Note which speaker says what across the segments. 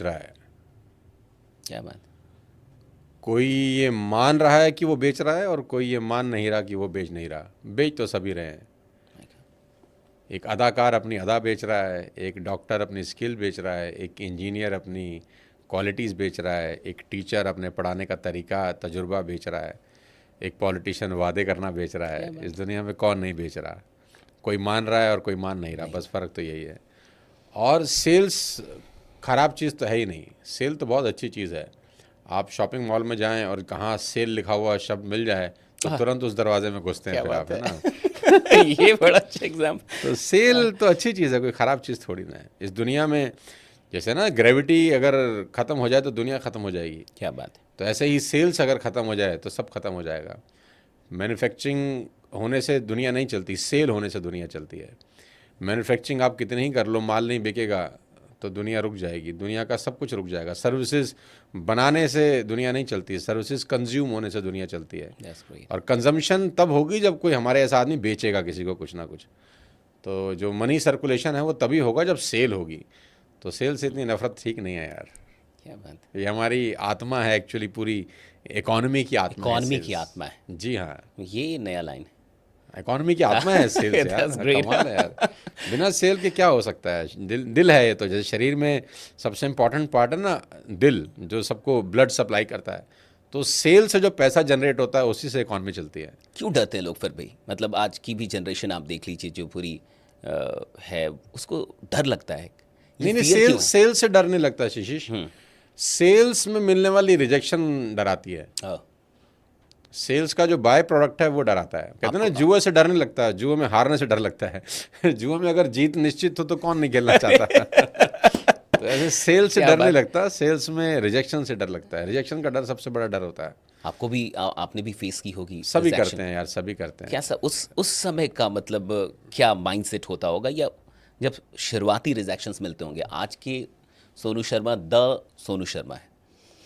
Speaker 1: रहा है।
Speaker 2: क्या बात।
Speaker 1: कोई ये मान रहा है कि वो बेच रहा है और कोई ये मान नहीं रहा कि वो बेच नहीं रहा। बेच तो सभी रहे हैं। एक अदाकार अपनी अदा बेच रहा है, एक डॉक्टर अपनी स्किल बेच रहा है, एक इंजीनियर अपनी क्वालिटीज़ बेच रहा है, एक टीचर अपने पढ़ाने का तरीका तजुर्बा बेच रहा है, एक पॉलिटिशियन वादे करना बेच रहा है। इस दुनिया में कौन नहीं बेच रहा? कोई मान रहा है और कोई मान नहीं रहा, बस फ़र्क तो यही है। और सेल्स ख़राब चीज़ तो है ही नहीं, सेल तो बहुत अच्छी चीज़ है। आप शॉपिंग मॉल में जाएं और कहाँ सेल लिखा हुआ शब्द मिल जाए तो तुरंत उस दरवाजे में घुसते हैं
Speaker 2: क्या
Speaker 1: फिर
Speaker 2: बात
Speaker 1: आप, है ना।
Speaker 2: ये बड़ा अच्छा एग्जाम्पल।
Speaker 1: तो सेल तो अच्छी चीज़ है, कोई ख़राब चीज़ थोड़ी ना है इस दुनिया में। जैसे ना ग्रेविटी अगर ख़त्म हो जाए तो दुनिया ख़त्म हो जाएगी,
Speaker 2: क्या बात है।
Speaker 1: तो ऐसे ही सेल्स अगर ख़त्म हो जाए तो सब ख़त्म हो जाएगा। मैन्युफैक्चरिंग होने से दुनिया नहीं चलती, सेल होने से दुनिया चलती है। मैन्युफैक्चरिंग आप कितनी ही कर लो, माल नहीं बिकेगा तो दुनिया रुक जाएगी, दुनिया का सब कुछ रुक जाएगा। सर्विसेज बनाने से दुनिया नहीं चलती, सर्विसेज कंज्यूम होने से दुनिया चलती है।
Speaker 2: That's great.
Speaker 1: और कंजम्पशन तब होगी जब कोई हमारे ऐसा आदमी बेचेगा किसी को कुछ ना कुछ। तो जो मनी सर्कुलेशन है वो तभी होगा जब सेल होगी। तो सेल से इतनी नफरत ठीक नहीं है यार।
Speaker 2: क्या बात है।
Speaker 1: ये हमारी आत्मा है एक्चुअली, पूरी इकोनॉमी की आत्मा है
Speaker 2: इकोनॉमी
Speaker 1: sales।
Speaker 2: की आत्मा है।
Speaker 1: जी हाँ,
Speaker 2: ये नया लाइन है।
Speaker 1: इकोनॉमी की आत्मा है सेल्स यार।
Speaker 2: That's great.
Speaker 1: कमाल है यार, बिना सेल के क्या हो सकता है। दिल है ये तो, जैसे शरीर में सबसे इम्पोर्टेंट पार्ट है ना दिल, जो सबको ब्लड सप्लाई करता है। तो सेल से जो पैसा जनरेट होता है उसी से इकोनॉमी चलती है।
Speaker 2: क्यों डरते हैं लोग फिर भाई? मतलब आज की भी जनरेशन आप देख लीजिए जो पूरी है, उसको डर लगता है। ये
Speaker 1: नहीं नहीं,
Speaker 2: fear क्यों
Speaker 1: सेल से डर नहीं लगता शिशिश। सेल्स में मिलने वाली रिजेक्शन डराती है।
Speaker 2: है? हाँ,
Speaker 1: सेल्स का जो बाय प्रोडक्ट है वो डराता है। कहते हैं ना, जुए से डर नहीं लगता, जुए में हारने से डर लगता है। जुए में अगर जीत निश्चित हो तो कौन नहीं खेलना चाहता। तो ऐसे सेल से
Speaker 2: क्या
Speaker 1: डर नहीं
Speaker 2: बात।
Speaker 1: लगता, सेल्स में रिजेक्शन से डर लगता है। रिजेक्शन का डर सबसे बड़ा डर होता है।
Speaker 2: आपको भी आपने भी फेस की होगी
Speaker 1: सभी
Speaker 2: rejection।
Speaker 1: करते हैं यार, सभी करते हैं।
Speaker 2: क्या उस समय का मतलब क्या माइंडसेट होता होगा, या जब शुरुआती रिजेक्शंस मिलते होंगे? आज के सोनू शर्मा सोनू शर्मा है।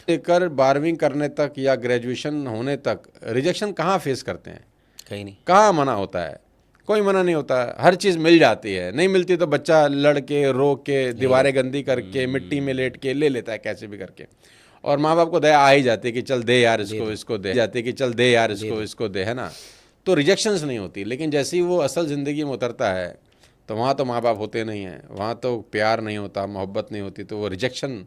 Speaker 1: लेकर 12वीं करने तक या ग्रेजुएशन होने तक रिजेक्शन कहाँ फेस करते हैं?
Speaker 2: कहीं नहीं।
Speaker 1: कहाँ मना होता है? कोई मना नहीं होता है, हर चीज़ मिल जाती है। नहीं मिलती तो बच्चा लड़ के रो के दीवारें गंदी करके मिट्टी में लेट के ले लेता है कैसे भी करके। और माँ बाप को दया आ ही जाती है कि चल दे यार इसको, इसको दे जाती है कि चल दे यार इसको, इसको दे, है ना। तो रिजेक्शंस नहीं होती। लेकिन जैसे ही वो असल ज़िंदगी में उतरता है तो वहाँ तो माँ बाप होते नहीं हैं, वहाँ तो प्यार नहीं होता, मोहब्बत नहीं होती, तो वो रिजेक्शन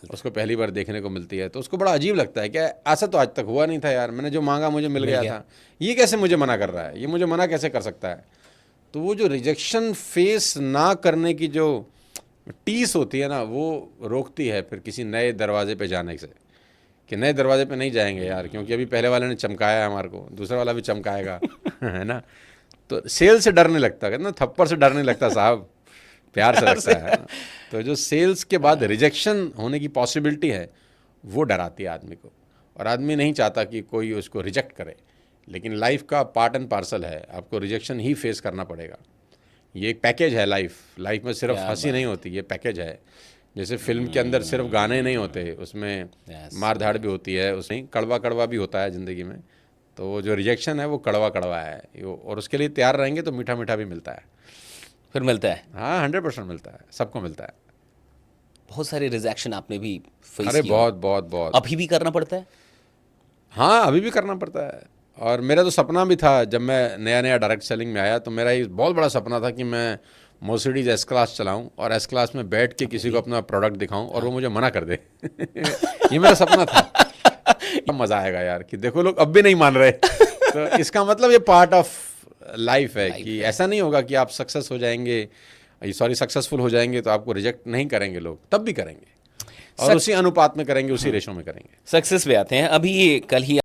Speaker 1: उसको पहली बार देखने को मिलती है। तो उसको बड़ा अजीब लगता है कि ऐसा तो आज तक हुआ नहीं था यार, मैंने जो मांगा मुझे मिल गया था, ये कैसे मुझे मना कर रहा है, ये मुझे मना कैसे कर सकता है। तो वो जो रिजेक्शन फेस ना करने की जो टीस होती है ना, वो रोकती है फिर किसी नए दरवाजे पे जाने से, कि नए दरवाजे पे नहीं जाएंगे यार, क्योंकि अभी पहले वाले ने चमकाया है हमारे को, दूसरा वाला भी चमकाएगा। है ना। तो सेल से डर नहीं लगता, कहते ना थप्पड़ से डर नहीं लगता साहब, प्यार से लगता है ना? तो जो सेल्स के बाद रिजेक्शन होने की पॉसिबिलिटी है वो डराती है आदमी को। और आदमी नहीं चाहता कि कोई उसको रिजेक्ट करे, लेकिन लाइफ का पार्ट एंड पार्सल है, आपको रिजेक्शन ही फेस करना पड़ेगा। ये एक पैकेज है लाइफ में सिर्फ हंसी नहीं होती, ये पैकेज है। जैसे फिल्म के अंदर सिर्फ गाने नहीं होते, उसमें मार धाड़ भी होती है, उसमें कड़वा कड़वा भी होता है ज़िंदगी में। तो वो जो रिजेक्शन है वो कड़वा कड़वा है, और उसके लिए तैयार रहेंगे तो मीठा मीठा भी मिलता है।
Speaker 2: फिर मिलता है।
Speaker 1: हाँ, 100% मिलता है, सबको मिलता है।
Speaker 2: बहुत सारे रिजेक्शन आपने भी फेस
Speaker 1: अरे
Speaker 2: किए
Speaker 1: बहुत बहुत बहुत।
Speaker 2: अभी भी करना पड़ता है?
Speaker 1: हाँ, अभी भी करना पड़ता है। और मेरा तो सपना भी था, जब मैं नया नया डायरेक्ट सेलिंग में आया तो मेरा ये बहुत बड़ा सपना था कि मैं मर्सिडीज एस क्लास चलाऊं और एस क्लास में बैठ के किसी को अपना प्रोडक्ट दिखाऊं और वो मुझे मना कर दे। ये मेरा सपना था। मज़ा आएगा यार कि देखो लोग अब भी नहीं मान रहे। तो इसका मतलब ये पार्ट ऑफ लाइफ है कि ऐसा नहीं होगा कि आप सक्सेस हो जाएंगे, सक्सेसफुल हो जाएंगे तो आपको रिजेक्ट नहीं करेंगे लोग, तब भी करेंगे और उसी अनुपात में करेंगे, उसी रेशो में करेंगे।
Speaker 2: सक्सेस पे आते हैं। अभी कल ही